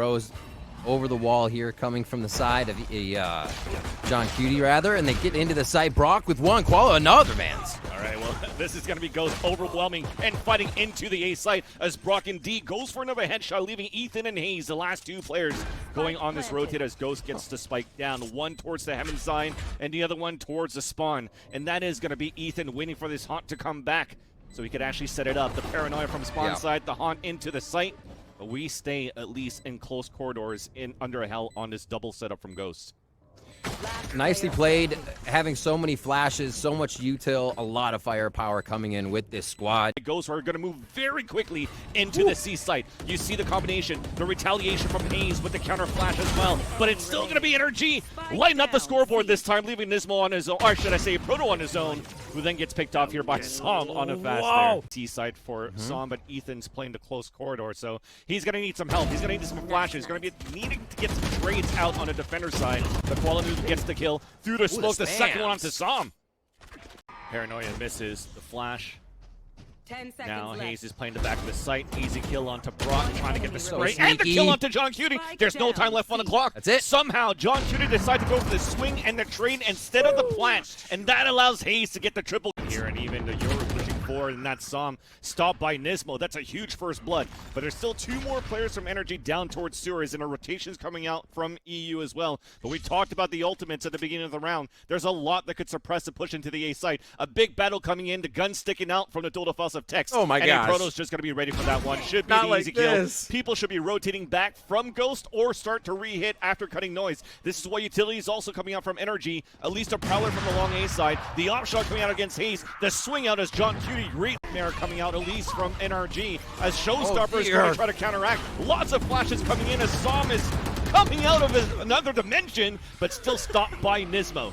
Pros over the wall here, coming from the side of John Cutie, rather, and they get into the site. Brock with one, Qualo another, Vans. All right, well, this is going to be Ghost overwhelming and fighting into the A site as Brock indeed goes for another headshot, leaving Ethan and Hayes, the last two players, going on this rotate as Ghost gets the spike down. One towards the heaven side and the other one towards the spawn. And that is going to be Ethan waiting for this haunt to come back so he could actually set it up. The paranoia from spawn side, the haunt into the site. But we stay at least in close corridors in under a hell on this double setup from Ghost. Nicely played, having so many flashes, so much util, a lot of firepower coming in with this squad. Ghosts are going to move very quickly into the C site. You see the combination, the retaliation from Hayes with the counter flash as well, but it's still going to be NRG lighting up the scoreboard this time, leaving Nismo on his own, or should I say Proto on his own, who then gets picked off here by Som on a fast there. C site for Som, but Ethan's playing the close corridor, so he's going to need some help. He's going to need some flashes. He's going to be needing to get some trades out on the defender side. The quality gets the kill through the smoke. The second one onto Som. Paranoia misses the flash. 10 seconds now left. Hayes is playing the back of the site. Easy kill onto Brock, trying to get the spray. So and the kill onto John Cutie. There's no time left on the clock. That's it. Somehow, John Cutie decides to go for the swing and the trade instead of the plant. And that allows Hayes to get the triple here. And even the Euro pushing forward, and that's Som stopped by Nismo. That's a huge first blood. But there's still two more players from NRG down towards sewers, and a rotation's coming out from EU as well. But we talked about the ultimates at the beginning of the round. There's a lot that could suppress the push into the A site. A big battle coming in, the gun sticking out from the Total Fuss of Tex. Oh my god. gosh. Proto's just going to be ready for that one. Should be Not the like easy kill. this. People should be rotating back from Ghost or start to re-hit after cutting noise. This is why utility is also coming out from NRG. At least a prowler from the long A side. The op shot coming out against Hayes. The swing out as John Cutie. Great mare coming out at least from NRG. As Showstopper is going to try to counteract. Lots of flashes coming in as Som is coming out of another dimension, but still stopped by Nismo.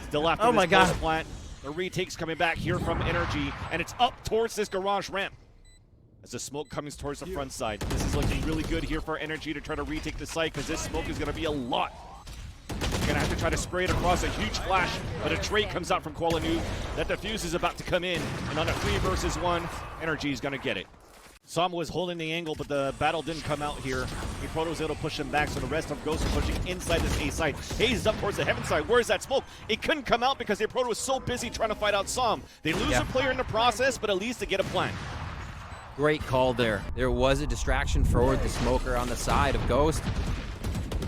Still after this close plant. The retake's coming back here from NRG, and it's up towards this garage ramp. As the smoke comes towards the front side. This is looking really good here for NRG to try to retake the site, because this smoke is going to be a lot. They're going to have to try to spray it across. A huge flash, but a trade comes out from Qualanu. That defuse is about to come in, and on a 3 versus 1, NRG is going to get it. Som was holding the angle, but the battle didn't come out here. Proto was able to push him back, so the rest of Ghost are pushing inside this A site. Hayes is up towards the heaven side. Where's that smoke? It couldn't come out because Proto was so busy trying to fight out Som. They lose a player in the process, but at least they get a plan. Great call there. There was a distraction forward, the smoker on the side of Ghost.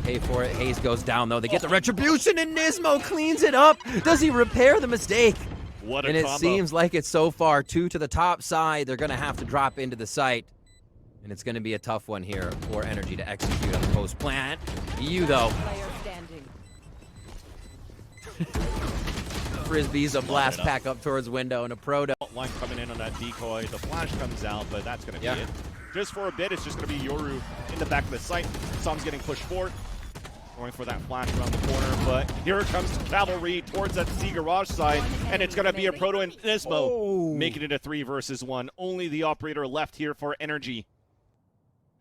Pay for it. Hayes goes down, though. They get the retribution, and Nismo cleans it up. Does he repair the mistake? What a and it combo. seems like it's so far 2 to the top side. They're going to have to drop into the site. And it's going to be a tough one here for NRG to execute on the post plant. EU, though. Frisbee's a blast pack up towards window, and a Proto. Line coming in on that decoy. The flash comes out, but that's going to be it. Just for a bit, it's just going to be Yoru in the back of the site. Som's getting pushed forward. Going for that flash around the corner, but here comes Cavalry towards that C garage side, and it's going to be a Proto and Nismo, making it a 3 versus 1. Only the operator left here for NRG.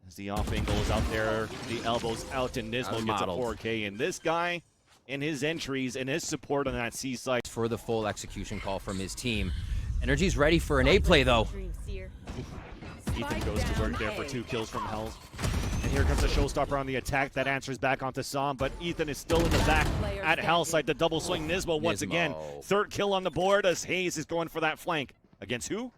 As the off angle is out there, the elbows out, and Nismo gets a 4K. And this guy, and his entries and his support on that C side. For the full execution call from his team. NRG's ready for an A play, though. Ethan goes to work there for 2 kills from Hell. And here comes the showstopper on the attack that answers back onto Som, but Ethan is still in the back at Hell side. The double swing Nismo once again. 3rd kill on the board as Hayes is going for that flank. Against who?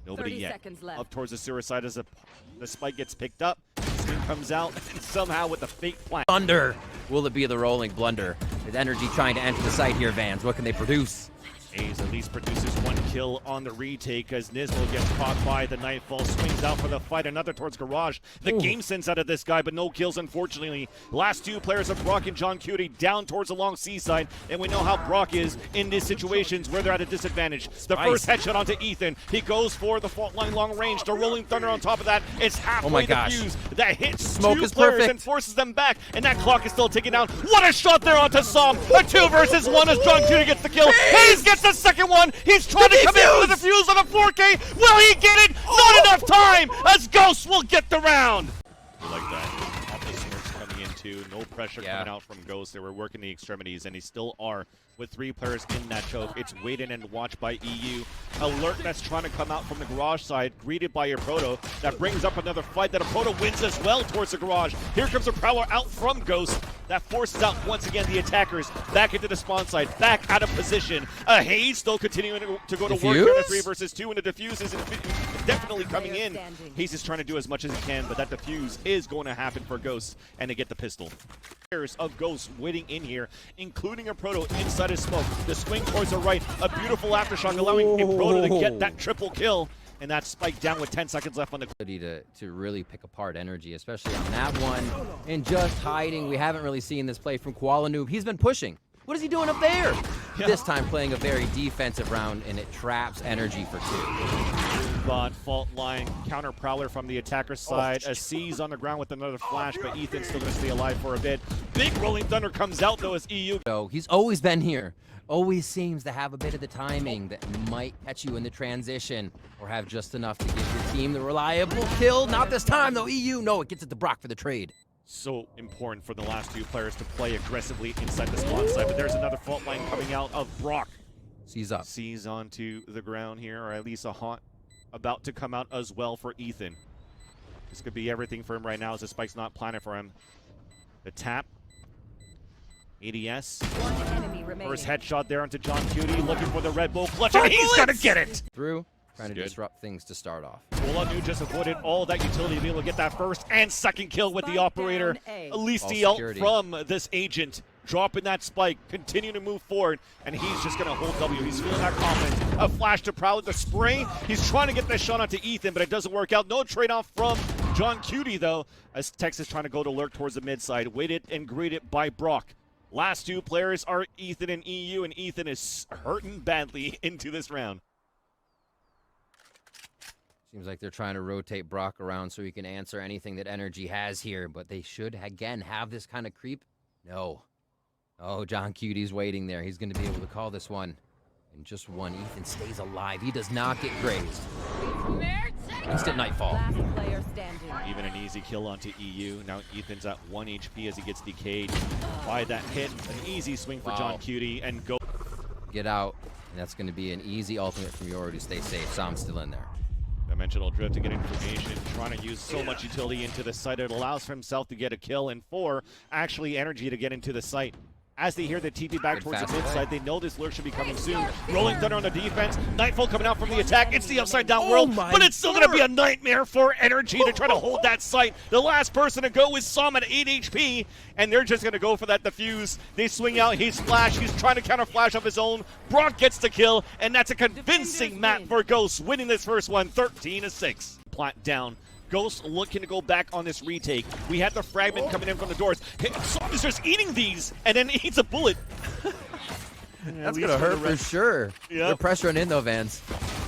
Nobody yet. Up towards the sewer side as the spike gets picked up. Swing comes out, and somehow with the fake plant. Thunder. Will it be the rolling blunder? Is NRG trying to enter the site here, Vans? What can they produce? Hayes at least produces 1 kill on the retake as Nismo gets caught by the Nightfall, swings out for the fight, another towards Garage. The game sense out of this guy, but no kills, unfortunately. Last 2 players of Brock and John Cutie down towards the long seaside, and we know how Brock is in these situations where they're at a disadvantage. The first headshot onto Ethan. He goes for the fault line long range. The rolling thunder on top of that. It's halfway defused. That hits Smoke 2 is players perfect. and forces them back, and that clock is still ticking down. What a shot there onto Som. A 2 versus 1 as John Cutie gets the kill. Hayes gets the second one. He's trying to come in with the defuse on a 4K. Will he get it? Not enough time as Ghost will get the round. I like that. Off the smokes coming in too. No pressure coming out from Ghost. They were working the extremities, and they still are with 3 players in that choke. It's wait in and watch by EU. Alert that's trying to come out from the garage side, greeted by a Proto. That brings up another fight that a Proto wins as well towards the garage. Here comes a Prowler out from Ghost. That forces out once again the attackers back into the spawn side, back out of position. Haze still continuing to go to work here in the 3 versus 2, and the defuse is definitely coming in. Haze is trying to do as much as he can, but that defuse is going to happen for Ghost, and they get the pistol. Of Ghost waiting in here, including a Proto inside his smoke. The swing towards the right, a beautiful aftershock, allowing a Proto to get that triple kill. And that spike down with 10 seconds left on the to really pick apart NRG, especially on that one. And just hiding. We haven't really seen this play from Noob. He's been pushing. What is he doing up there? Yeah. This time playing a very defensive round, and it traps NRG for 2. But fault line, counter Prowler from the attacker side. A C's on the ground with another flash, but Ethan's still going to stay alive for a bit. Big Rolling Thunder comes out, though, as EU. So he's always been here. Always seems to have a bit of the timing that might catch you in the transition or have just enough to give your team the reliable kill. Not this time, though. EU, no, it gets it to Brock for the trade. So important for the last 2 players to play aggressively inside the spawn side, but there's another fault line coming out of Brock. C's up. C's onto the ground here, or at least a haunt about to come out as well for Ethan. This could be everything for him right now as the spike's not planted for him. The tap. ADS. First headshot there onto John Cutie, looking for the Red Bull clutch, and he's gonna get it! Through, trying to disrupt things to start off. New just avoided all that utility to be able to get that first and second kill with the operator. At least the ult from this agent. Dropping that spike, continue to move forward, and he's just gonna hold W. He's feeling that confidence. A flash to Prowler, the spray. He's trying to get that shot onto Ethan, but it doesn't work out. No trade-off from John Cutie, though, as Texas trying to go to lurk towards the mid side. Waited and greeted by Brock. Last 2 players are Ethan and EU, and Ethan is hurting badly into this round. Seems like they're trying to rotate Brock around so he can answer anything that NRG has here, but they should, again, have this kind of creep. No. Oh, John Cutie's waiting there. He's going to be able to call this one. And just one, Ethan stays alive. He does not get grazed. Instant nightfall. Even an easy kill onto EU. Now Ethan's at 1 HP as he gets decayed by that hit. An easy swing for John Cutie and go. Get out. And that's going to be an easy ultimate from Yoru to stay safe. So I'm still in there. Dimensional drift to get information, trying to use so much utility into the site. It allows for himself to get a kill, and 4, actually energy to get into the site. As they hear the TP back towards the mid side, they know this lurk should be coming soon. Rolling Thunder on the defense. Nightfall coming out from the attack. It's the upside down world, but it's still going to be a nightmare for NRG to try to hold that site. The last person to go is Som at 8 HP, and they're just going to go for that defuse. They swing out. He's flash. He's trying to counter flash of his own. Brock gets the kill, and that's a convincing map for Ghost, winning this first one 13-6. Plat down. Ghost looking to go back on this retake. We had the fragment coming in from the doors. Som is just eating these and then eats a bullet. That's going to hurt for sure. Yep. They're pressuring in though, Vans.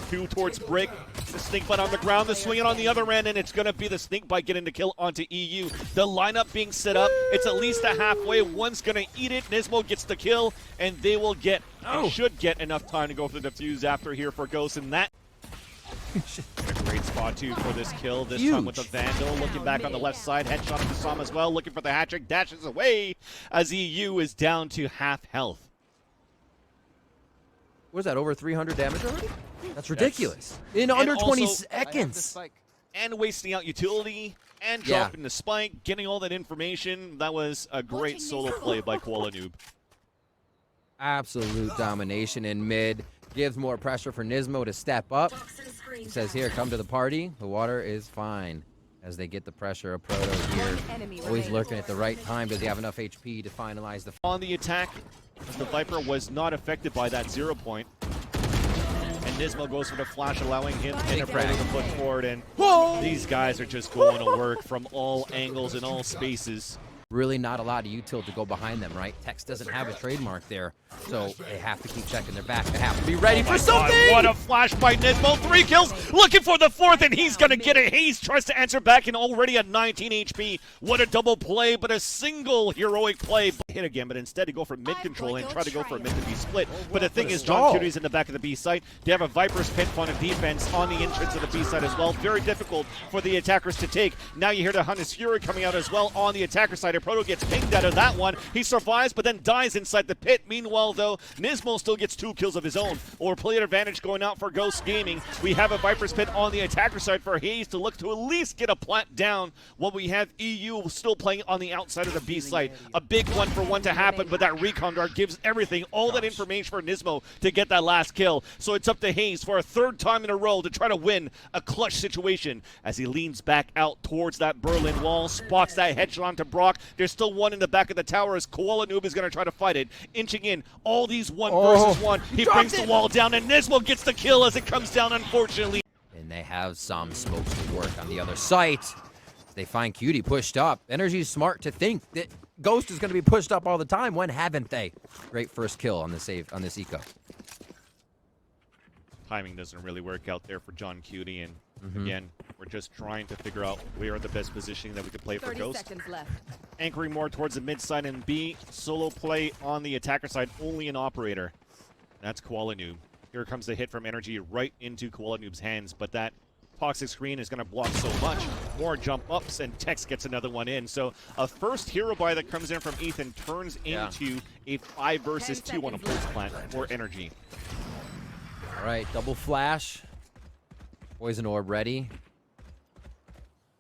2 towards Brick. The snake bite on the ground. The swinging on the other end, and it's going to be the snake bite getting the kill onto EU. The lineup being set up. It's at least a halfway. One's going to eat it. Nismo gets the kill, and they will get, should get enough time to go for the defuse after here for Ghost, and that. A great spot too for this kill. This time with the Vandal looking back on the left side. Headshot of the Som as well. Looking for the hat trick. Dashes away as EU is down to half health. What is that, over 300 damage already? That's ridiculous. In under 20 seconds. And wasting out utility and dropping the spike. Getting all that information. That was a great solo play by Noob. Absolute domination in mid. Gives more pressure for Nismo to step up. He says, here, come to the party. The water is fine. As they get the pressure of Proto here. Always lurking at the right time. Does he have enough HP to finalize the... On the attack, the Viper was not affected by that 0 point. And Nismo goes for the flash, allowing him and Proto to push forward. And these guys are just going to work from all angles and all spaces. Really not a lot of util to go behind them, right? Tex doesn't have a trademark there, so they have to keep checking their back. They have to be ready for something! God, what a flash by Nismo. 3 kills, looking for the 4th, and he's going to get it. Hayes tries to answer back and already at 19 HP. What a double play, but a single heroic play. Hit again, but instead to go for mid control and try to go for a mid to be split. But the thing is, John Cutie's in the back of the B site. They have a Viper's Pit on a defense on the entrance of the B site as well. Very difficult for the attackers to take. Now you hear the Hunter's Fury coming out as well on the attacker side. A Proto gets pinged out of that one. He survives, but then dies inside the pit. Meanwhile, though, Nismo still gets 2 kills of his own. Or player advantage going out for Ghost Gaming. We have a Viper's Pit on the attacker side for Hayes to look to at least get a plant down, while we have EU still playing on the outside of the B site. A big 1-for-1 to happen, but that recon dart gives everything, all that information for Nismo to get that last kill. So it's up to Hayes for a 3rd time in a row to try to win a clutch situation as he leans back out towards that Berlin wall, spots that headshot onto Brock. There's still one in the back of the tower as Koala Noob is going to try to fight it. Inching in, all these 1 versus 1. He brings the wall down, and Nismo gets the kill as it comes down, unfortunately. And they have some smokes to work on the other site. They find Cutie pushed up. NRG's smart to think that Ghost is going to be pushed up all the time. When haven't they? Great first kill on the save on this eco. Timing doesn't really work out there for John Cutie, and again, we're just trying to figure out where are the best positioning that we could play for 30 Ghost. seconds left. Anchoring more towards the mid side and B, solo play on the attacker side, only an operator. That's Koala Noob. Here comes the hit from NRG right into Koala Noob's hands, but that toxic screen is going to block so much. More jump ups, and Tex gets another one in. So a first hero buy that comes in from Ethan turns into a 5 versus 2 on a pulse plant for NRG. All right, double flash. Poison orb ready.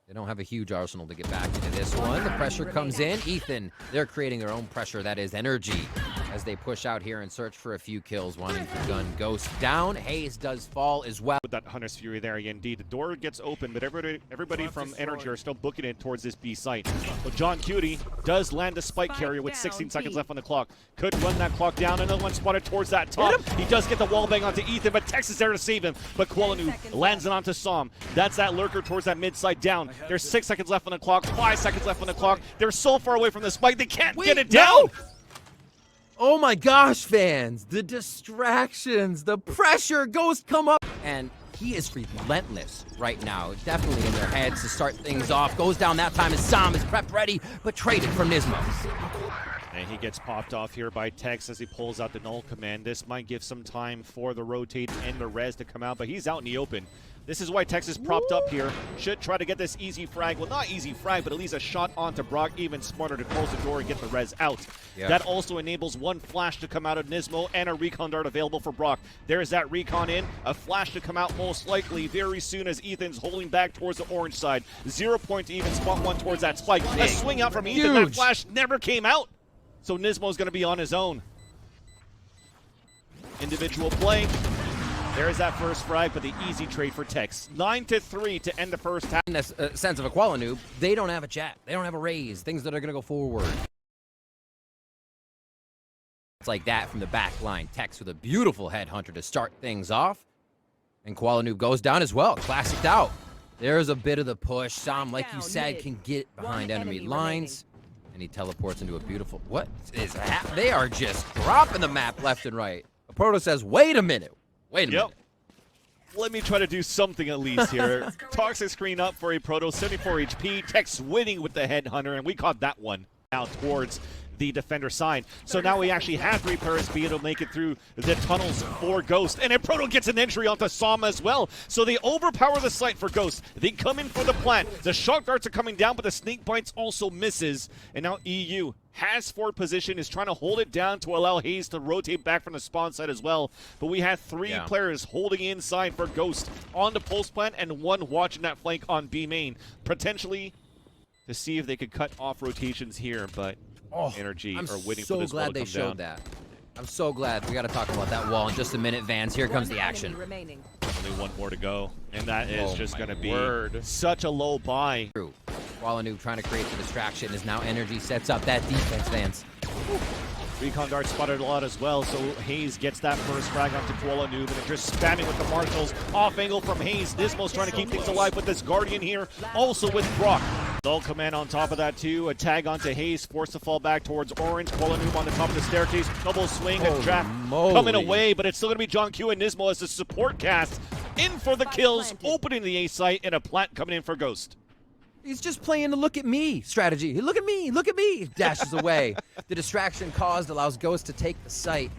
They don't have a huge arsenal to get back into this one. The pressure comes in. Ethan, they're creating their own pressure. That is energy as they push out here and search for a few kills. Wanting to gun Ghost down. Hayes does fall as well. With that Hunter's Fury there, indeed. The door gets open, but everybody from NRG are still booking it towards this B site. But John Cutie does land a spike carrier with 16 seconds left on the clock. Could run that clock down. Another one spotted towards that top. He does get the wall bang onto Ethan, but Tex is there to save him. But Koala Noob lands it onto Som. That's that lurker towards that mid side down. There's 6 seconds left on the clock, 5 seconds left on the clock. They're so far away from the spike, they can't get it down. No! Oh my gosh, fans. The distractions, the pressure. Ghost come up. And he is relentless right now. Definitely in their heads to start things off. Goes down that time as Sam is prepped ready, but traded from Nismo. And he gets popped off here by Tex as he pulls out the null command. This might give some time for the rotate and the res to come out, but he's out in the open. This is why Tex is propped up here. Should try to get this easy frag. Well, not easy frag, but at least a shot onto Brock. Even smarter to close the door and get the res out. Yeah. That also enables one flash to come out of Nismo and a recon dart available for Brock. There's that recon in. A flash to come out most likely very soon as Ethan's holding back towards the orange side. 0 point to even spot one towards that spike. A swing out from Ethan. That flash never came out. So Nismo's going to be on his own. Individual play. There's that first frag, but the easy trade for Tex. 9-3 to end the first half. In this sense of a Koala Noob, they don't have a chat. They don't have a raise. Things that are going to go forward. It's like that from the back line. Tex with a beautiful headhunter to start things off. And Koala Noob goes down as well. Classicked out. There's a bit of the push. Sam, like you said, can get behind enemy lines. And he teleports into a beautiful... What is that? They are just dropping the map left and right. Proto says, wait a minute. Wait a minute. Let me try to do something at least here. Toxic screen up for a Proto, 74 HP. Tex winning with the headhunter, and we caught that one now towards the defender side. So now we actually have 3 players be able to make it through the tunnels for Ghost. And a Proto gets an entry onto Sama as well. So they overpower the site for Ghost. They come in for the plant. The shock darts are coming down, but the snake bites also misses. And now EU has forward position, is trying to hold it down to allow Hayes to rotate back from the spawn side as well. But we have 3 players holding inside for Ghost on the post plant and 1 watching that flank on B main. Potentially to see if they could cut off rotations here, but NRG are waiting for this wall to come down. I'm so glad they showed that. I'm so glad. We got to talk about that wall in just a minute, Vans. Here comes the action. Only 1 more to go, and that is just going to be such a low buy. Koala Noob trying to create the distraction as now NRG sets up that defense, Vans. Recon dart spotted a lot as well, so Hayes gets that first frag onto Koala Noob, and they're just spamming with the marshals. Off angle from Hayes. Nismo's trying to keep things alive with this Guardian here, also with Brock. Null command on top of that too. A tag onto Hayes, forced to fall back towards Orange. Koala Noob on the top of the staircase. Double swing, a trap coming away, but it's still going to be John Q and Nismo as the support cast in for the kills, opening the A site, and a plant coming in for Ghost. He's just playing the look at me strategy. Look at me, look at me. Dashes away. The distraction caused allows Ghost to take the site.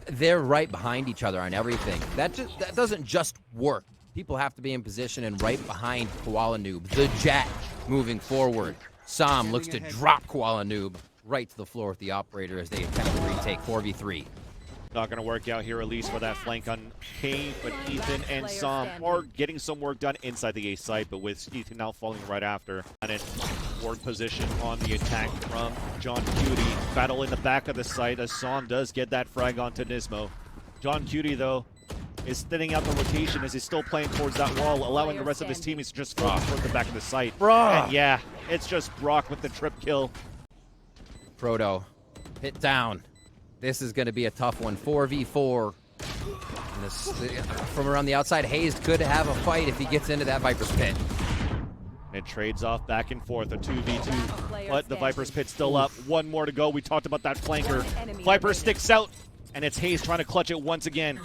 They're right behind each other on everything. That doesn't just work. People have to be in position and right behind Koala Noob, the Jet, moving forward. Sam looks to drop Koala Noob right to the floor with the operator as they attempt to retake 4v3. Not going to work out here, at least for that flank on Kane, but Ethan and Sam are getting some work done inside the A site, but with Ethan now falling right after. And in ward position on the attack from John Cutie. Battle in the back of the site as Sam does get that frag onto Nismo. John Cutie, though, is thinning out the rotation as he's still playing towards that wall, allowing the rest of his teammates to just focus towards the back of the site. And yeah, it's just Brock with the trip kill. Proto, hit down. This is going to be a tough one. 4v4. And this, from around the outside, Hayes could have a fight if he gets into that Viper's Pit. It trades off back and forth, a 2v2, but the Viper's Pit's still up. One more to go. We talked about that flanker. Viper sticks out, and it's Hayes trying to clutch it once again.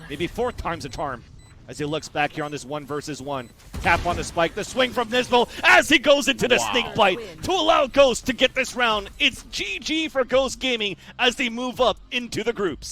Maybe 4th time's a charm as he looks back here on this 1 versus 1. Tap on the spike, the swing from Nismo as he goes into the snake bite to allow Ghost to get this round. It's GG for Ghost Gaming as they move up into the groups.